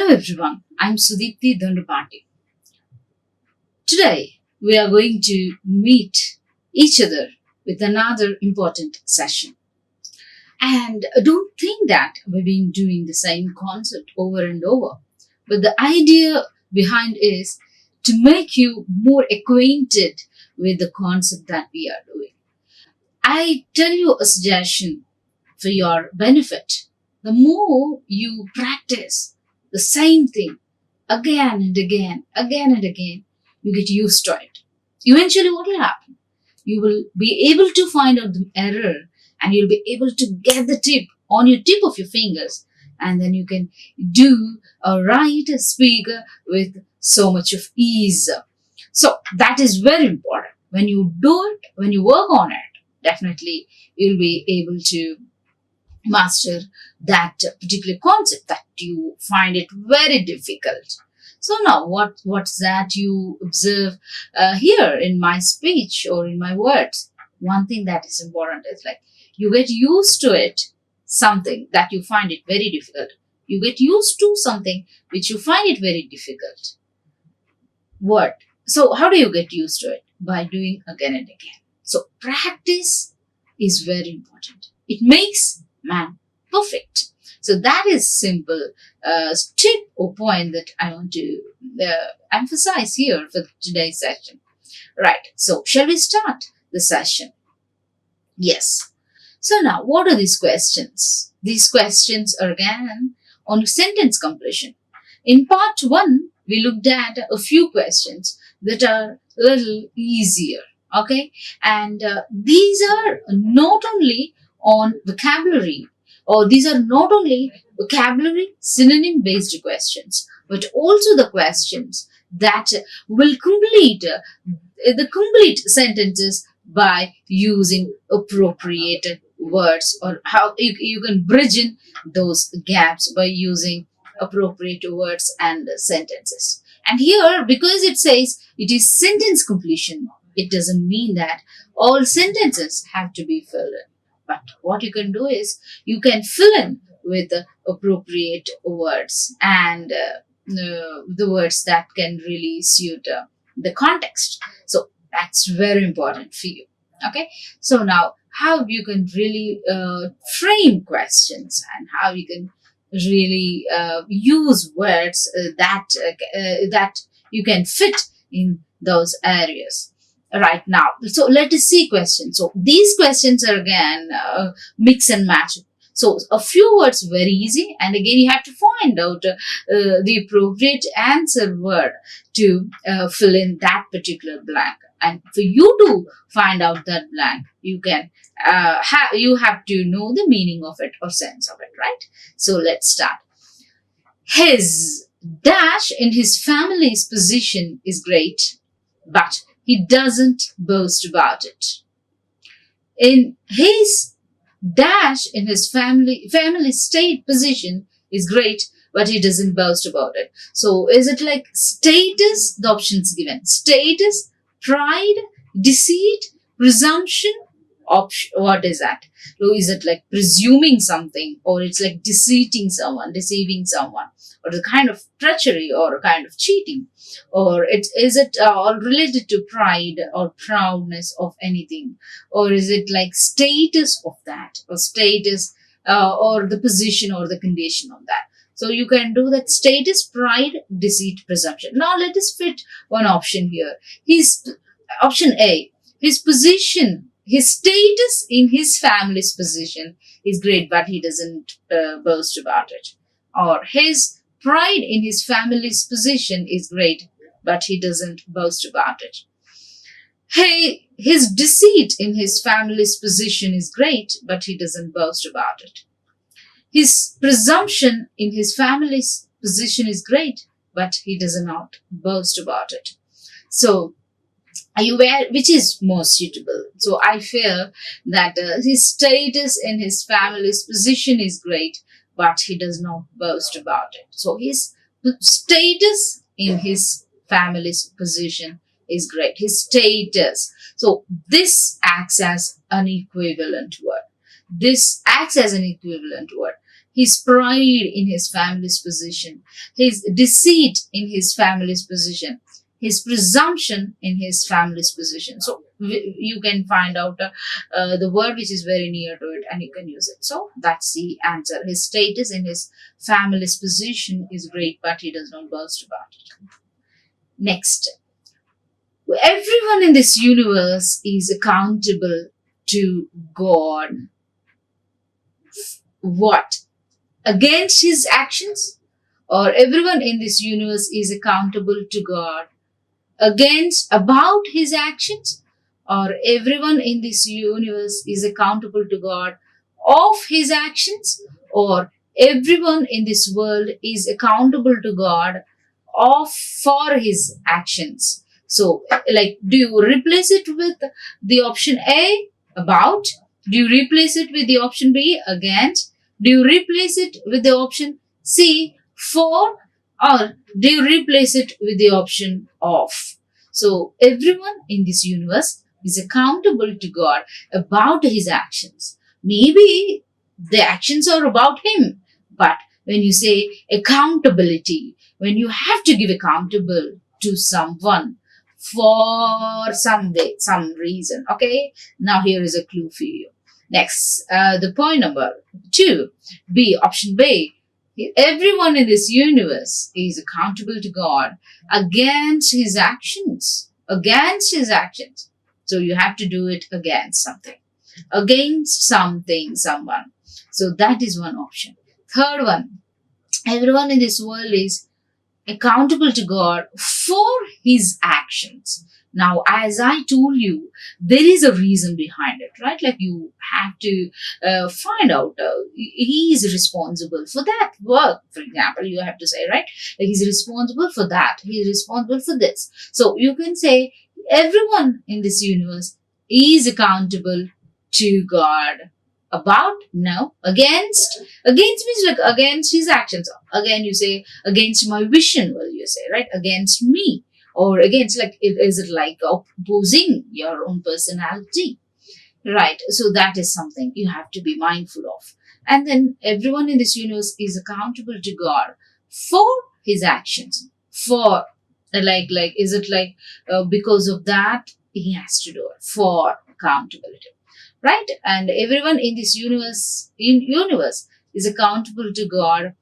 Hello everyone, I'm Sudeepthi Dondapati. Today we are going to meet each other with another important session. And don't think that we've been doing the same concept over and over. But the idea behind is to make you more acquainted with the concept that we are doing. I tell you a suggestion for your benefit. The more you practice the same thing again and again, you get used to it. Eventually, what will happen? You will be able to find out the error and you'll be able to get the tip on your tip of your fingers, and then you can do or write, speak with so much of ease. So that is very important. When you do it, when you work on it, definitely you'll be able to master that particular concept that you find it very difficult. So now what's that you observe here in my speech or in my words? One thing that is important is like you get used to it, something that you find it very difficult. You get used to something which you find it very difficult. What? So how do you get used to it? By doing again and again. So practice is very important. It makes man perfect. So that is simple tip or point that I want to emphasize here for today's session. Right. So shall we start the session? Yes. So now what are these questions? These questions are again on sentence completion. In part 1, we looked at a few questions that are a little easier. Okay. And these are not only on vocabulary, or these are not only vocabulary synonym based questions, but also the questions that will complete the complete sentences by using appropriate words, or how you can bridge in those gaps by using appropriate words and sentences. And here, because it says it is sentence completion, it doesn't mean that all sentences have to be filled in. But what you can do is you can fill in with the appropriate words and the words that can really suit the context. So that's very important for you. Okay. So now how you can really frame questions and how you can really use words that you can fit in those areas. Right now, so let us see questions. So these questions are again mix and match. So a few words very easy, and again you have to find out the appropriate answer word to fill in that particular blank. And for you to find out that blank, you can you have to know the meaning of it or sense of it, right? So let's start. His dash in his family's position is great, but he doesn't boast about it. In his dash in his family state position is great, but he doesn't boast about it. So is it like status? The options given: status, pride, deceit, presumption. What is that? So is it like presuming something, or it's like deceiving someone, or the kind of treachery or a kind of cheating? Or is it all related to pride or proudness of anything? Or is it like status of that, or status or the position or the condition of that? So you can do that: status, pride, deceit, presumption. Now let us fit one option here. Option A, his position, his status in his family's position is great, but he doesn't boast about it. Or his pride in his family's position is great, but he doesn't boast about it. Hey, his deceit in his family's position is great, but he doesn't boast about it. His presumption in his family's position is great, but he does not boast about it. So, are you aware which is more suitable? So I feel that his status in his family's position is great, but he does not boast about it. So his status in his family's position is great. His status. So this acts as an equivalent word. This acts as an equivalent word. his pride in his family's position, his deceit in his family's position, his presumption in his family's position. So you can find out the word which is very near to it and you can use it. So that's the answer. His status in his family's position is great, but he does not boast about it. Next, everyone in this universe is accountable to God. What? Against his actions? Or everyone in this universe is accountable to God against, about his actions? Or everyone in this universe is accountable to God of his actions? Or everyone in this world is accountable to God of, for his actions? So, like, do you replace it with the option A, about? Do you replace it with the option B, against? Do you replace it with the option C, for? Or do you replace it with the option of? So, everyone in this universe is accountable to God about his actions. Maybe the actions are about him, but when you say accountability, when you have to give accountable to someone for some way, some reason, okay? Now here is a clue for you. Next, the point number 2, B, option B. Everyone in this universe is accountable to God against his actions. Against his actions. So you have to do it against something. Against something, someone. So that is one option. Third one, everyone in this world is accountable to God for his actions. Now, as I told you, there is a reason behind it, right? Like you have to find out he is responsible for that work. For example, you have to say, right? Like he's responsible for that. He's responsible for this. So you can say everyone in this universe is accountable to God. About? No. Against? Against means like against his actions. Again, you say against my vision, will you say, right? Against me. Or against, like, is it like opposing your own personality? Right. So that is something you have to be mindful of. And then everyone in this universe is accountable to God for his actions. For, like, is it like because of that he has to do it? For accountability. Right? And everyone in this universe is accountable to God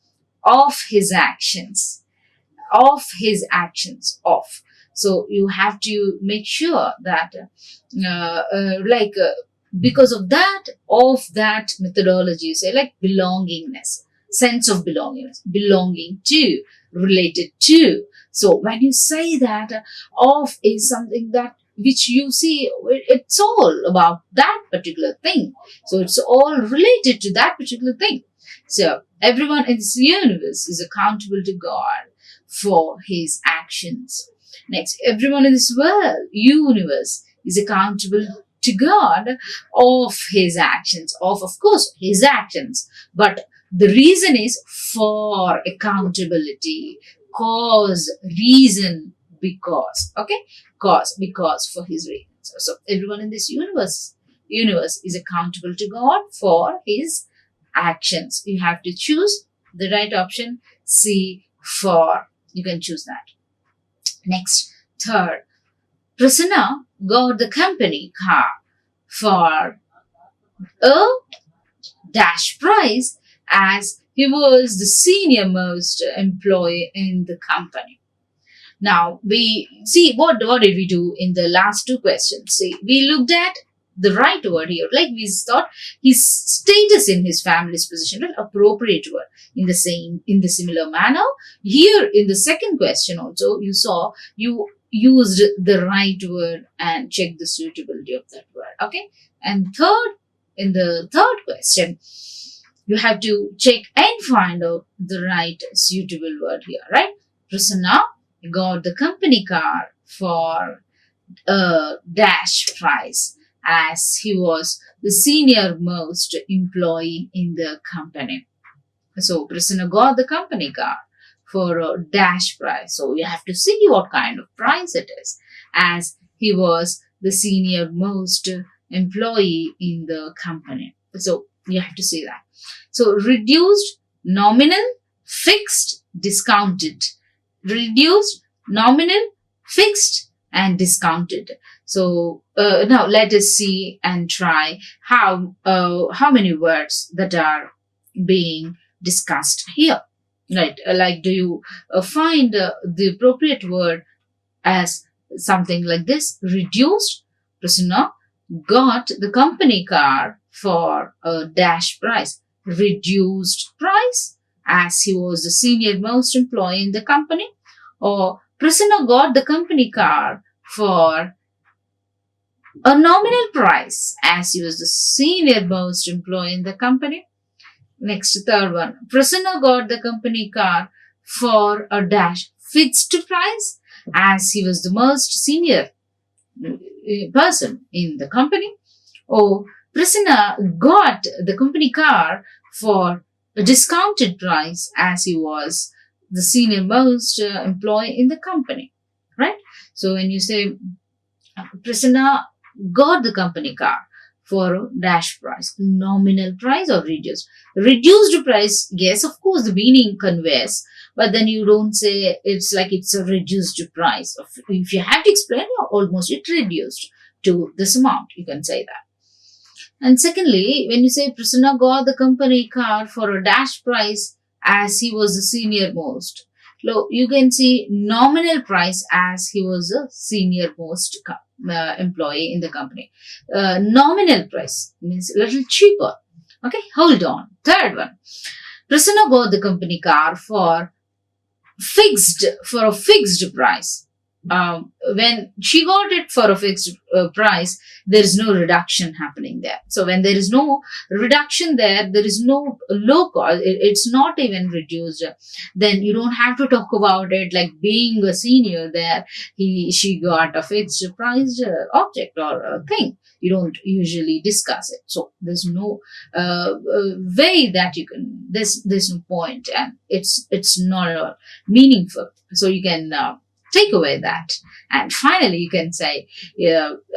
of his actions. Of his actions. Of. So you have to make sure that because of that, of that methodology, you say like belongingness, sense of belongingness, belonging to, related to. So when you say that of is something that which you see, it's all about that particular thing. So it's all related to that particular thing. So everyone in this universe is accountable to God for his actions. Next, everyone in this universe is accountable to God of his actions, of course, his actions. But the reason is for accountability, cause, reason, because, okay? Because for his reasons. So everyone in this universe is accountable to God for his actions. You have to choose the right option, C, for. You can choose that. Next, third, Prasanna got the company car for a dash prize as he was the senior most employee in the company. Now, we see what did we do in the last two questions? See, we looked at the right word here. Like we thought his status in his family's position, right? Appropriate word in the similar manner. Here in the second question also, you saw you used the right word and checked the suitability of that word. Okay. And in the third question, you have to check and find out the right suitable word here, right? Prasanna got the company car for a dash prize as he was the senior most employee in the company. So Prasanna got the company car for a dash prize. So you have to see what kind of prize it is, as he was the senior most employee in the company. So you have to see that. So reduced, nominal, fixed, discounted. Reduced, nominal, fixed, and discounted. So now let us see and try how many words that are being discussed here. Right? Like, do you find the appropriate word as something like this? Reduced. Prisoner got the company car for a dash price. Reduced price, as he was the senior most employee in the company. Or prisoner got the company car for a nominal price, as he was the senior most employee in the company. Next, third one. Prisoner got the company car for a dash fixed price, as he was the most senior person in the company. Or prisoner got the company car for a discounted price, as he was the senior most employee in the company. Right? So when you say prisoner got the company car for a dash price, nominal price or reduced. Reduced price, yes, of course, the meaning conveys, but then you don't say it's like it's a reduced price. If you have to explain, almost it reduced to this amount, you can say that. And secondly, when you say prisoner got the company car for a dash price, as he was the senior most, you can see nominal price, as he was a senior most employee in the company. Nominal price means a little cheaper. Okay, hold on. Third one. Prisoner got the company car for a fixed price. When she got it for a fixed price, there is no reduction happening there. So when there is no reduction there is no low cost. It's not even reduced. Then you don't have to talk about it like being a senior there. She got a fixed price object or a thing. You don't usually discuss it. So there's no way that you can. There's no point, and it's not meaningful. So you can. Take away that. And finally, you can say,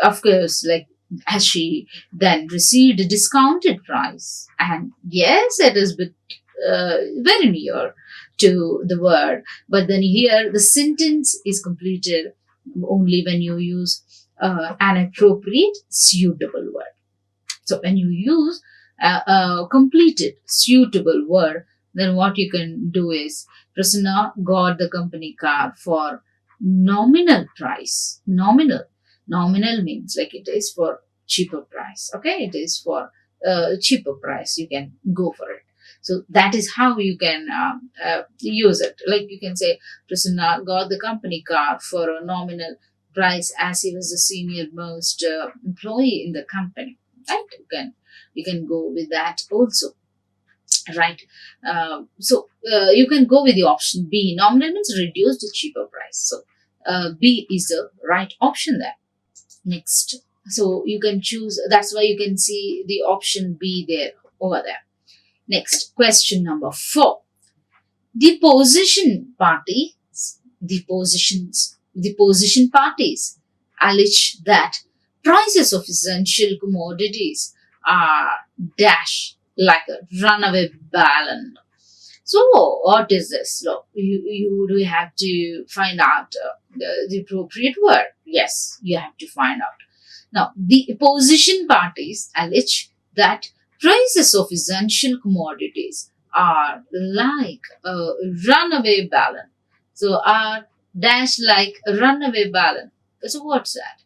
of course, like, has she then received a discounted price? And yes, it is very near to the word. But then here, the sentence is completed only when you use an appropriate, suitable word. So when you use a completed, suitable word, then what you can do is, prisoner got the company car for nominal price. Nominal means like it is for cheaper price. Okay, it is for cheaper price. You can go for it. So that is how you can use it. Like you can say, prisoner got the company car for a nominal price, as he was the senior most employee in the company. Right? You can go with that also. Right. So you can go with the option B. Nominal means reduced to cheaper price. So B is the right option there. Next. So you can choose. That's why you can see the option B there over there. Next, question number 4. The position parties allege that prices of essential commodities are dash like a runaway ballon. So what is this? Look, you have to find out the appropriate word. Yes, you have to find out. Now, the opposition parties allege that prices of essential commodities are like a runaway ballon. So are dash like a runaway ballon. So what's that?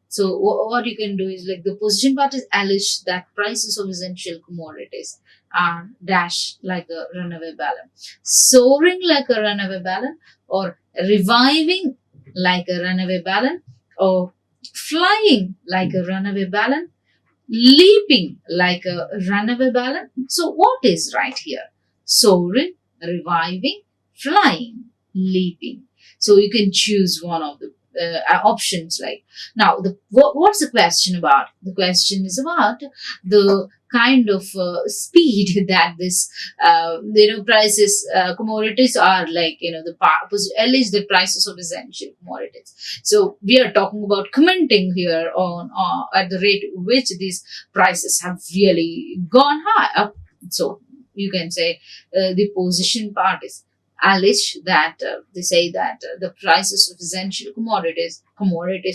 So what you can do is, like, the opposition parties allege that prices of essential commodities are dash like a runaway ballon, soaring like a runaway ballon, or reviving like a runaway ballon, or flying like a runaway ballon, leaping like a runaway ballon. So what is right here? Soaring, reviving, flying, leaping. So you can choose one of the options. Like, now, what's the question about? The question is about the kind of speed that this prices commodities are like, allege the prices of essential commodities. So we are talking about commenting here on at the rate which these prices have really gone high up. So you can say the position parties allege that they say that the prices of essential commodities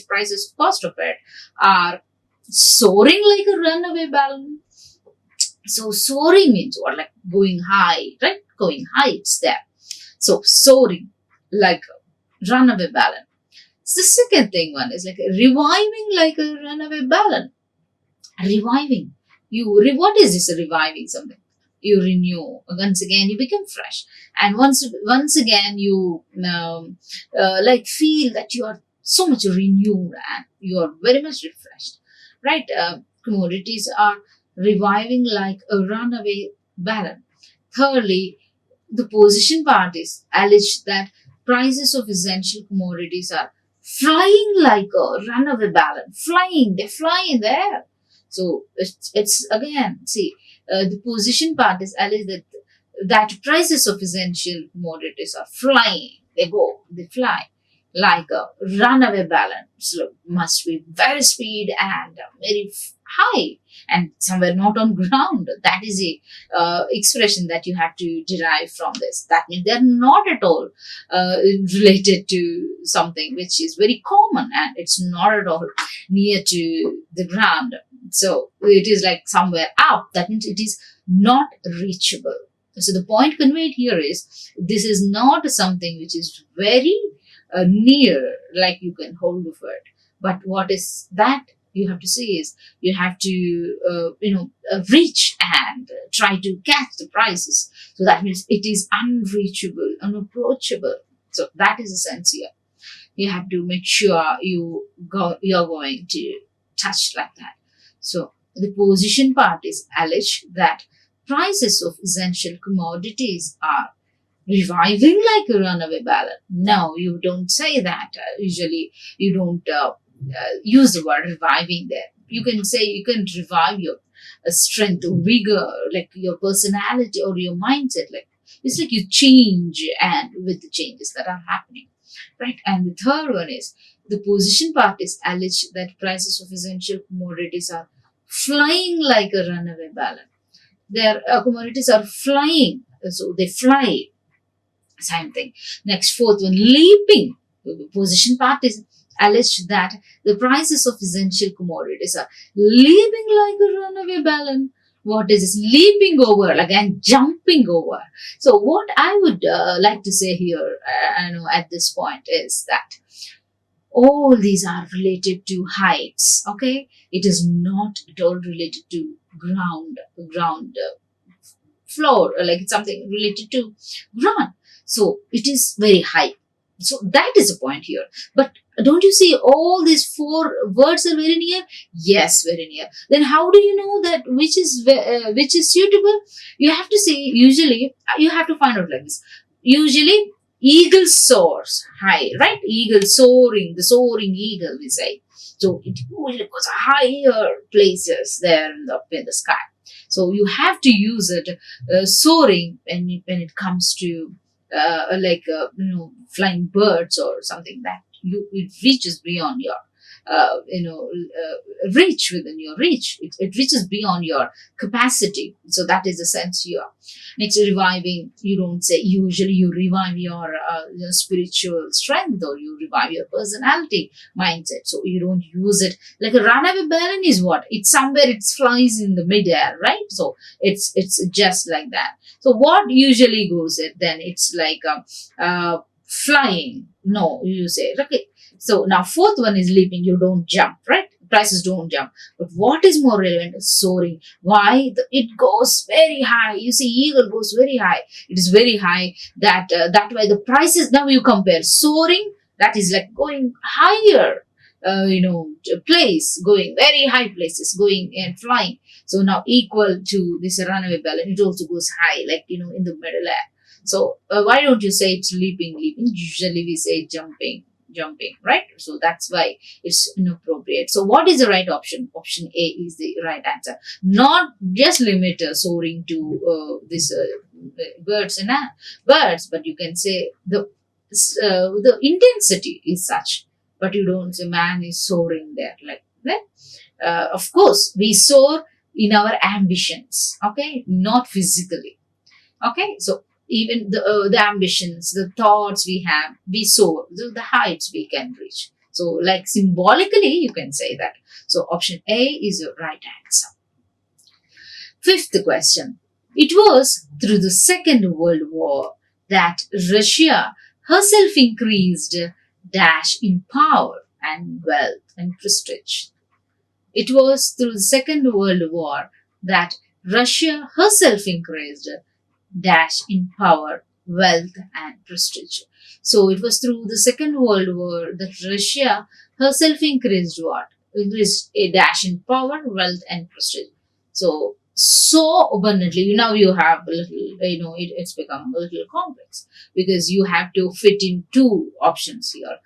prices, cost of it, are soaring like a runaway balloon. So soaring means what? Like going high, right? Going high, it's there. So soaring like a runaway balloon. So the second thing one is like reviving like a runaway balloon. Reviving. What is this reviving something? You renew once again. You become fresh, and once again you like feel that you are so much renewed and you are very much refreshed, right? Commodities are reviving like a runaway balloon. Thirdly, the position parties allege that prices of essential commodities are flying like a runaway balloon. Flying, they fly in the air. So it's again, see, the position parties allege that prices of essential commodities are flying. They fly like a runaway balloon. So must be very speed and very high and somewhere not on ground. That is a expression that you have to derive from this. That means they're not at all related to something which is very common, and it's not at all near to the ground. So it is like somewhere up. That means it is not reachable. So the point conveyed here is this is not something which is very near, like you can hold of it. But what is that you have to say is you have to reach and try to catch the prices. So that means it is unreachable, unapproachable. So that is the sense here. You have to make sure you're going to touch like that. So the position parties allege that prices of essential commodities are reviving like a runaway balloon. No, you don't say that. Usually, you don't use the word reviving there. You can say you can revive your strength or vigor, like your personality or your mindset. Like it's like you change, and with the changes that are happening, right? And the third one is the position parties allege that prices of essential commodities are flying like a runaway balloon. Their commodities are flying, so they fly. Same thing. Next, fourth one, leaping. The position parties allege that the prices of essential commodities are leaping like a runaway balloon. What is this? Leaping over, like and jumping over. So, what I would like to say here, at this point is that all these are related to heights. Okay, it is not at all related to ground floor, like it's something related to ground. So it is very high. So that is the point here. But don't you see all these four words are very near? Yes, very near. Then how do you know that which is suitable? You have to say usually you have to find out like this. Usually eagle soars high, right? Eagle soaring, the soaring eagle we say. So it usually goes higher places there in the sky. So you have to use it soaring when it comes to flying birds or something that it reaches beyond your reach within your reach. It reaches beyond your capacity. So that is the sense here. Next, reviving. You don't say usually you revive your spiritual strength or you revive your personality mindset. So you don't use it like a runaway balloon is what? It's somewhere it flies in the midair, right? So it's just like that. So what usually goes it then? It's like flying. No, you say okay. So now fourth one is leaping. You don't jump, right? Prices don't jump. But what is more relevant is soaring. Why? It goes very high. You see, eagle goes very high. It is very high. That why the prices. Now you compare soaring. That is like going higher. Place, going very high places, going and flying. So now equal to this runaway balloon. It also goes high, like in the middle air. So why don't you say it's leaping? Usually we say jumping, right? So that's why it's inappropriate. So what is the right option? Option A is the right answer. Not just limit soaring to this birds, but you can say the intensity is such. But you don't say man is soaring there like that. Of course, we soar in our ambitions, okay, not physically. Okay, so even the ambitions, the thoughts we have, we soar, the heights we can reach. So, like symbolically, you can say that. So, option A is the right answer. Fifth question. It was through the Second World War that Russia herself increased dash in power and wealth and prestige. It was through the Second World War that Russia herself increased dash in power, wealth, and prestige. So it was through the Second World War that Russia herself increased what? Increased a dash in power, wealth, and prestige. So abundantly. Now you have a little, it's become a little complex because you have to fit in two options here.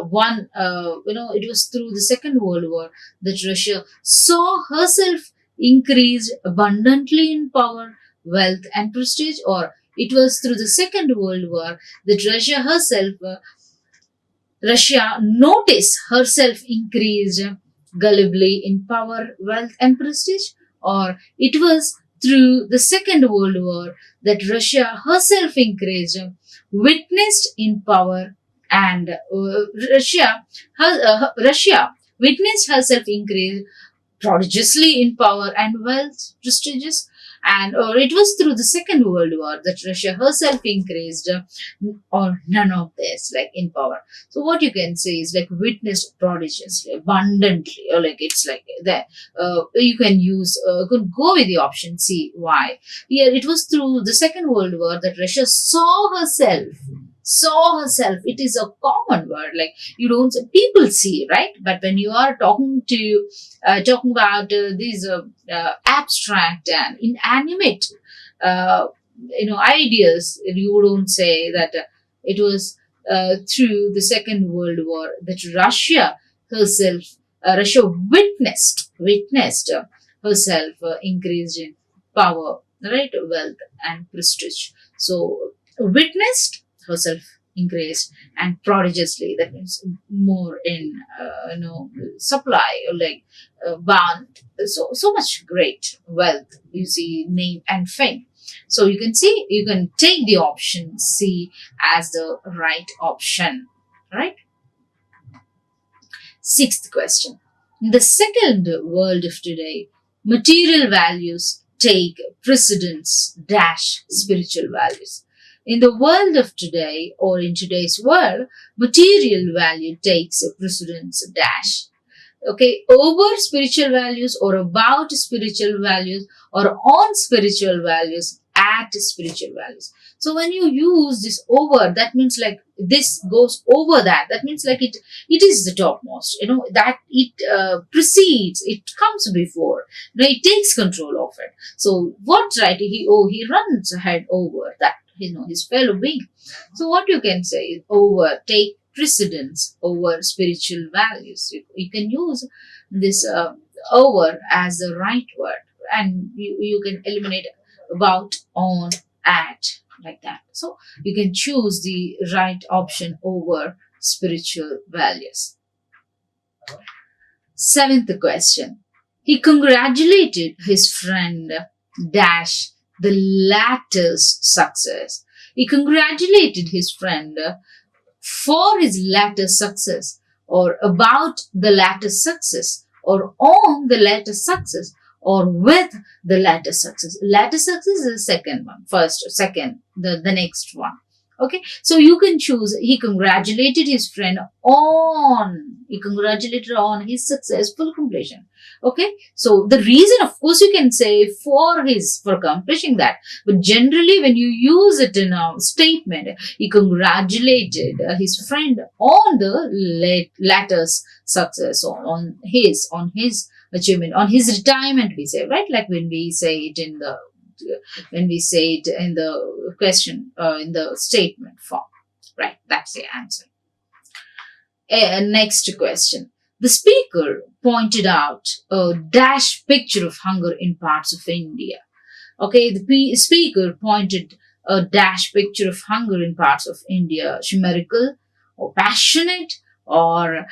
One, it was through the Second World War that Russia saw herself increased abundantly in power, wealth, and prestige, or it was through the Second World War that Russia noticed herself increased gullibly in power, wealth, and prestige, or it was through the Second World War that Russia herself increased, witnessed in power, and Russia witnessed herself increase prodigiously in power and wealth, prestigious, and or it was through the Second World War that Russia herself increased, or none of this, like in power. So what you can say is like witnessed prodigiously, abundantly, or like it's like that. You can use, could go with the option C. Why? Here it was through the Second World War that Russia saw herself. Saw herself. It is a common word. Like you don't people see, right? But when you are talking about these abstract and inanimate ideas, you don't say that it was through the Second World War that Russia witnessed herself increased in power, right, wealth, and prestige. So witnessed herself increased, and prodigiously, that means more in supply, or like bound, so much great wealth, you see, name and fame. So you can see, you can take the option C as the right option, right? Sixth question. In the second world of today, material values take precedence dash spiritual values. In the world of today, or in today's world, material value takes precedence dash, okay, over spiritual values, or about spiritual values, or on spiritual values, at spiritual values. So when you use this over, that means like this goes over that. That means like it is the topmost. That it precedes. It comes before. It takes control of it. So what right? He runs ahead over that. His fellow being. So what you can say is over take precedence over spiritual values. You can use this over as the right word, and you can eliminate about, on, at, like that. So you can choose the right option over spiritual values. Seventh question. He congratulated his friend dash the latter's success. He congratulated his friend for his latter success, or about the latter success, or on the latter success, or with the latter success. Latter success is the second one. First, second, the next one. Okay, so you can choose. He congratulated his friend on. He congratulated on his successful completion. Okay, so the reason, of course, you can say for accomplishing that, but generally when you use it in a statement, he congratulated his friend on the latter's success, or on his achievement, on his retirement, we say, right? Like when we say it in the question, in the statement form, right? That's the answer. Next question. The speaker pointed out a dash picture of hunger in parts of India. Okay, the speaker pointed a dash picture of hunger in parts of India, chimerical, or passionate, or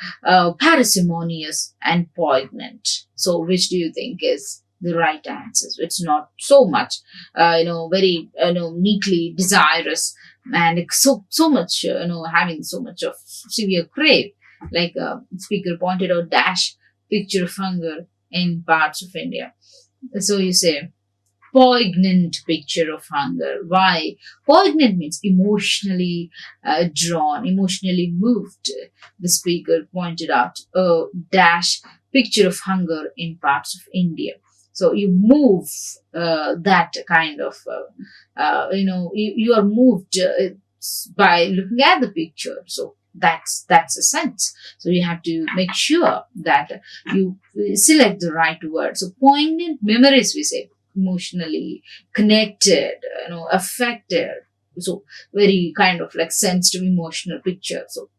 parsimonious and poignant. So which do you think is the right answer. So it's not so much, very, neatly desirous and so much, having so much of severe crave. Like speaker pointed out, dash picture of hunger in parts of India. So you say poignant picture of hunger. Why? Poignant means emotionally drawn, emotionally moved. The speaker pointed out a dash picture of hunger in parts of India. So you move that kind of, you are moved by looking at the picture. So that's a sense. So you have to make sure that you select the right word. So poignant memories, we say, emotionally connected, affected. So very kind of like sensitive emotional picture. So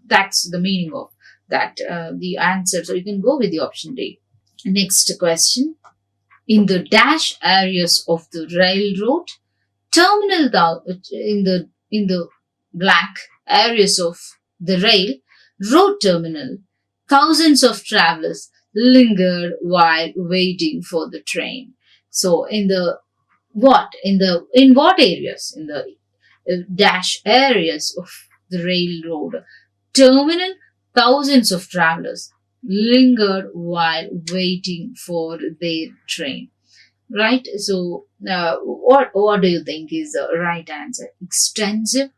that's the meaning of that, the answer. So you can go with the option D. Next question. In the dash areas of the railroad, terminal in the blank areas of the road terminal, thousands of travelers lingered while waiting for the train. So in what areas, in the dash areas of the railroad terminal, thousands of travelers lingered while waiting for their train. Right? So what do you think is the right answer? Extensive,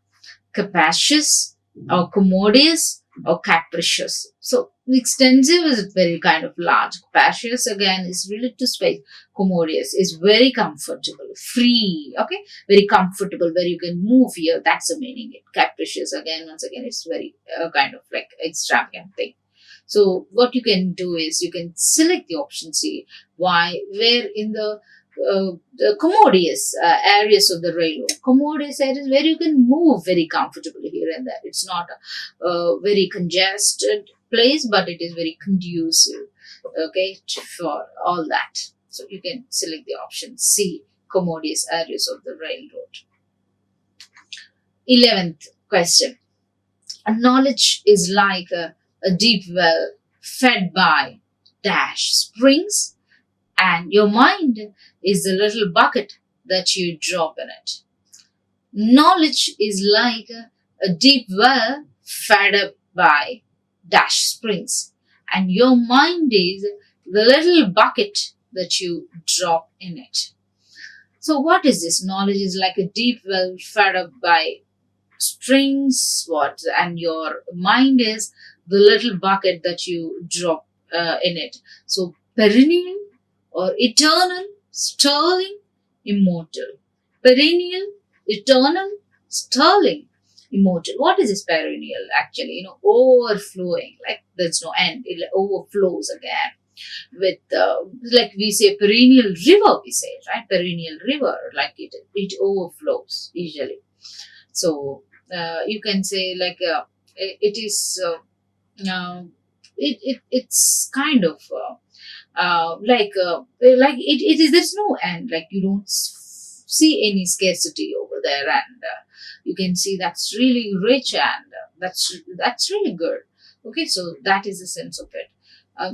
capacious, or commodious, or capricious? So extensive is very kind of large. Capacious again is related to space. Commodious is very comfortable, free. Okay, very comfortable, where you can move here. That's the meaning. Capricious again, once again, it's very kind of like extravagant thing. So what you can do is you can select the option C. Why? Where in the commodious areas of the railroad. Commodious areas where you can move very comfortably here and there. It's not a very congested place, but it is very conducive, okay, for all that. So you can select the option C, commodious areas of the railroad. 11th question. Knowledge is like a deep well fed by dash springs, and your mind is the little bucket that you drop in it. Knowledge is like a deep well fed up by dash springs, and your mind is the little bucket that you drop in it. So what is this? Knowledge is like a deep well fed up by springs, what? And your mind is the little bucket that you drop in it. So perennial or eternal, sterling, immortal. Perennial, eternal, sterling, immortal. What is this perennial actually? Overflowing, like there's no end. It overflows again. With like we say perennial river, we say, right? Perennial river, like it overflows usually. So you can say like it is it's kind of like it is, there's no end, like you don't see any scarcity over there, and you can see that's really rich, and that's really good. Okay, so that is the sense of it.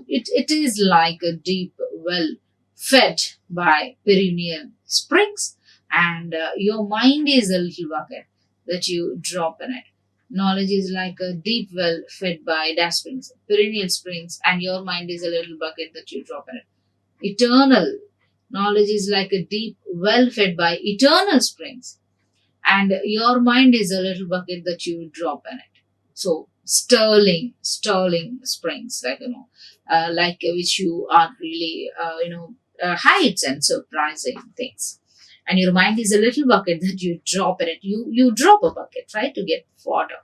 It is like a deep well fed by perennial springs, and your mind is a little bucket that you drop in it. Knowledge is like a deep well fed by dash springs, perennial springs, and your mind is a little bucket that you drop in it. Eternal. Knowledge is like a deep well fed by eternal springs, and your mind is a little bucket that you drop in it. So sterling springs, like which you are really, heights and surprising things. And your mind is a little bucket that you drop in it. You drop a bucket, right, to get water.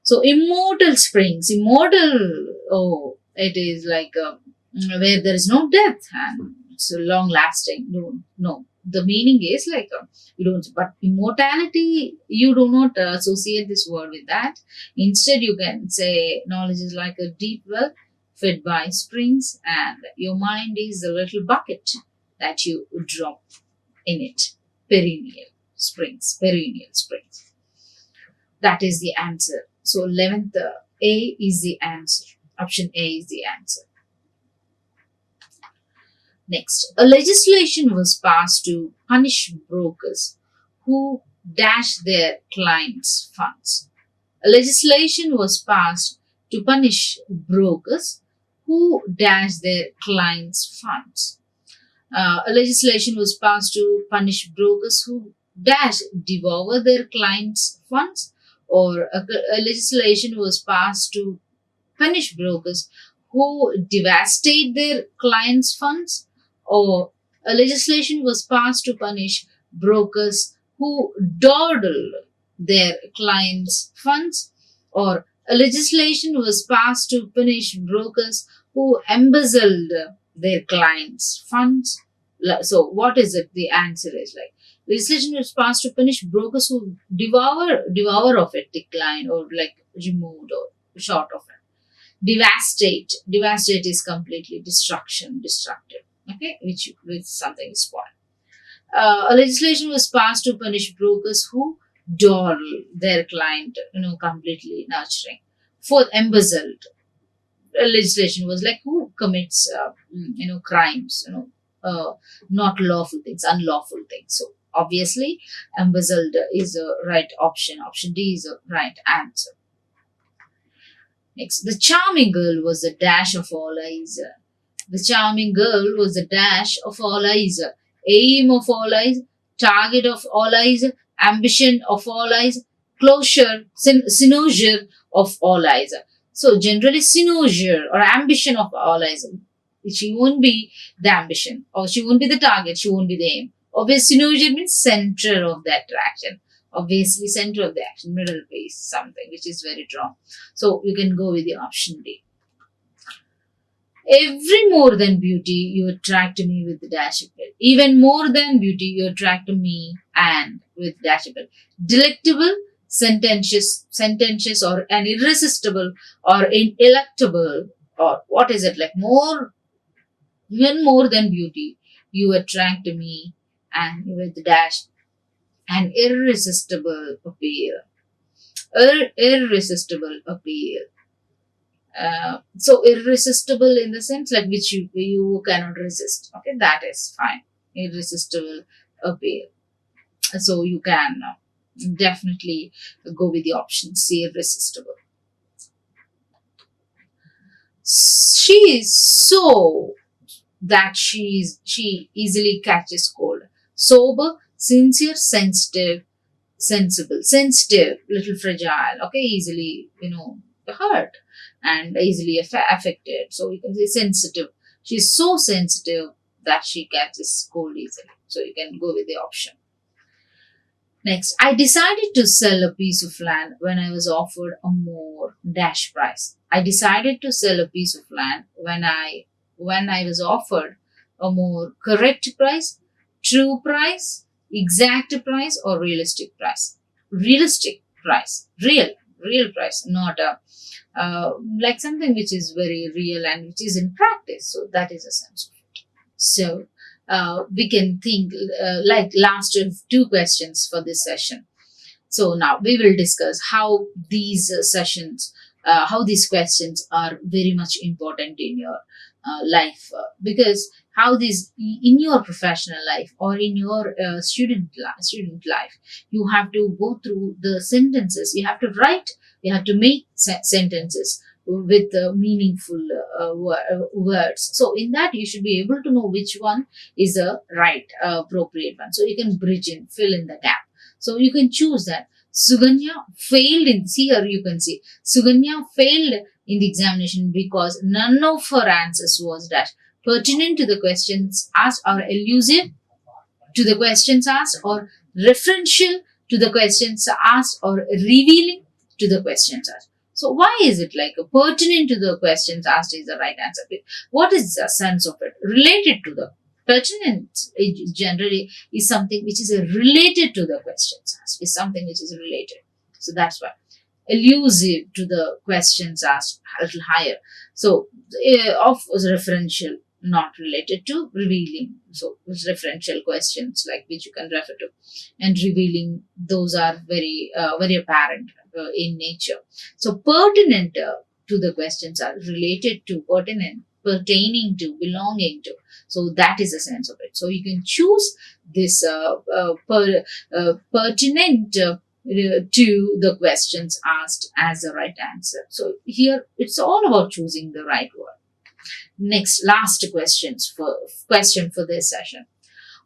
So immortal springs, it is like where there is no depth and it's long lasting. No. The meaning is like you don't, but immortality, you do not associate this word with that. Instead, you can say knowledge is like a deep well fed by springs, and your mind is a little bucket that you drop in it. Perennial springs. That is the answer. So 11th, A is the answer. Option A is the answer. Next, a legislation was passed to punish brokers who dash their clients' funds. A legislation was passed to punish brokers who dash their clients' funds. A legislation was passed to punish brokers who devour their clients' funds, or a legislation was passed to punish brokers who devastate their clients' funds, or a legislation was passed to punish brokers who dawdle their clients' funds, or a legislation was passed to punish brokers who embezzled their clients' funds. So, what is it? The answer is like legislation was passed to punish brokers who devour of it, decline, or like removed or short of it. Devastate is completely destructive. Okay, which something is spoiled. A legislation was passed to punish brokers who dawdle their client, completely nurturing. Fourth, embezzled. A legislation was like who commits, crimes, not lawful things, unlawful things. So obviously, embezzled is a right option. Option D is a right answer. Next, the charming girl was the dash of all eyes. The charming girl was the dash of all eyes, aim of all eyes, target of all eyes, ambition of all eyes, cynosure of all eyes. So generally cynosure or ambition of all eyes. She won't be the ambition, or she won't be the target, she won't be the aim. Obviously, cynosure means center of the attraction. Obviously, center of the action, middle base, something which is very strong. So you can go with the option D. Every more than beauty, you attract me with the dashable. Even more than beauty, you attract me and with dashable. Delectable, sententious, or an irresistible, or ineluctable, or what is it like? Even more than beauty, you attract me and with dash an irresistible appeal. Irresistible appeal. So irresistible in the sense like which you cannot resist. Okay, that is fine. Irresistible appeal. So you can definitely go with the option C, irresistible. She is so that she easily catches cold. Sober, sincere, sensitive, little fragile. Okay, easily hurt and easily affected. So you can say sensitive. She's so sensitive that she catches cold easily. So you can go with the option. Next, I decided to sell a piece of land when I was offered a more dash price. I decided to sell a piece of land when I was offered a more correct price, true price, exact price, or realistic price. Realistic price, real price, not a like something which is very real and which is in practice. So that is a sense of it. So we can think like last two questions for this session. So now we will discuss how these sessions, how these questions are very much important in your life, because how these in your professional life or in your student life, you have to go through the sentences. You have to write. You have to make sentences with meaningful words. So in that you should be able to know which one is the right appropriate one. So you can bridge in, fill in the gap. So you can choose that. Suganya failed in, see here you can see, Suganya failed in the examination because none of her answers was dash pertinent to the questions asked, or allusive to the questions asked, or referential to the questions asked, or revealing to the questions asked. So why is it like a pertinent to the questions asked is the right answer? What is the sense of it? Related to the pertinent generally is something which is related to the questions asked, is something which is related. So that's why. Allusive to the questions asked, a little higher. So of referential, not related to, revealing. So referential questions like which you can refer to, and revealing, those are very apparent in nature. So pertinent to the questions are related to, pertinent pertaining to, belonging to. So that is the sense of it. So you can choose this pertinent to the questions asked as the right answer. So here it's all about choosing the right word. Next, last question for this session.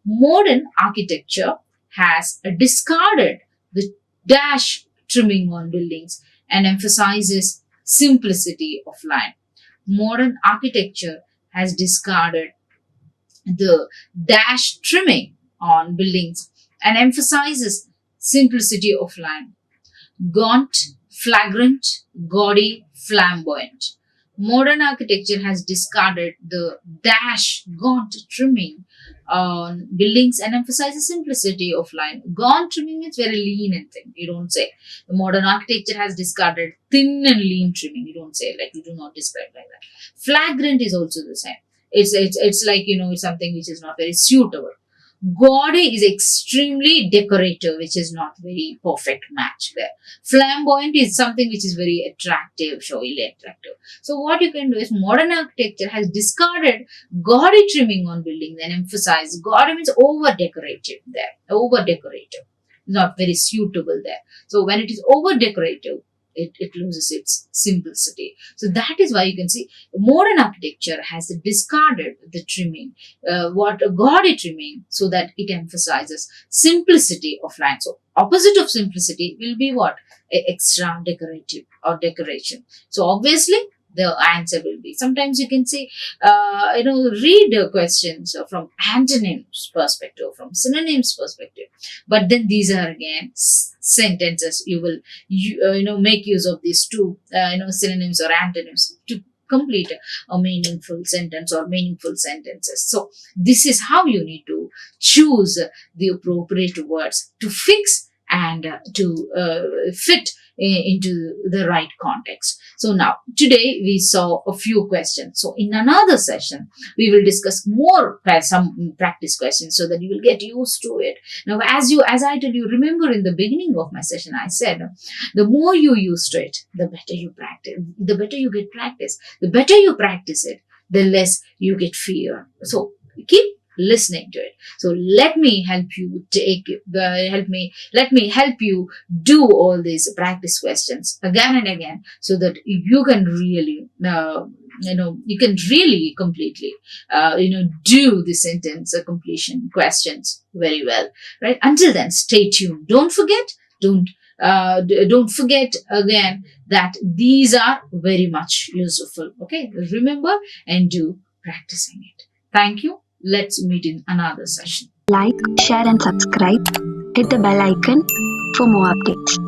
Modern architecture has discarded the dash trimming on buildings and emphasizes simplicity of line. Modern architecture has discarded the dash trimming on buildings and emphasizes simplicity of line. Gaunt, flagrant, gaudy, flamboyant. Modern architecture has discarded the dash gaunt trimming on buildings and emphasizes simplicity of line. Gaunt trimming is very lean and thin. You don't say. The modern architecture has discarded thin and lean trimming. You don't say, like, you do not describe like that. Flagrant is also the same. It's like, it's something which is not very suitable. Gaudy is extremely decorative, which is not very perfect match there. Flamboyant is something which is very attractive, showily attractive. So what you can do is modern architecture has discarded gaudy trimming on buildings and emphasized gaudy means over decorative there, over decorative, not very suitable there. So when it is over decorative, it loses its simplicity. So that is why you can see modern architecture has discarded the trimming, gaudy trimming, so that it emphasizes simplicity of line. So opposite of simplicity will be what? Extra decorative or decoration. So obviously the answer will be. Sometimes you can say, read the questions from antonyms perspective, from synonyms perspective. But then these are again sentences. You will, make use of these two, synonyms or antonyms to complete a meaningful sentence or meaningful sentences. So this is how you need to choose the appropriate words to fix and to fit into the right context. So now today we saw a few questions. So in another session we will discuss more some practice questions so that you will get used to it. Now as I told you, remember in the beginning of my session I said the more you used to it, the better you practice, the better you get practice. The better you practice it, the less you get fear. So keep listening to it. So let me help you let me help you do all these practice questions again and again so that you can really completely do the sentence completion questions very well, right? Until then, stay tuned. Don't forget again that these are very much useful. Okay, remember and do practicing it. Thank you. Let's meet in another session. Like, share and subscribe. Hit the bell icon for more updates.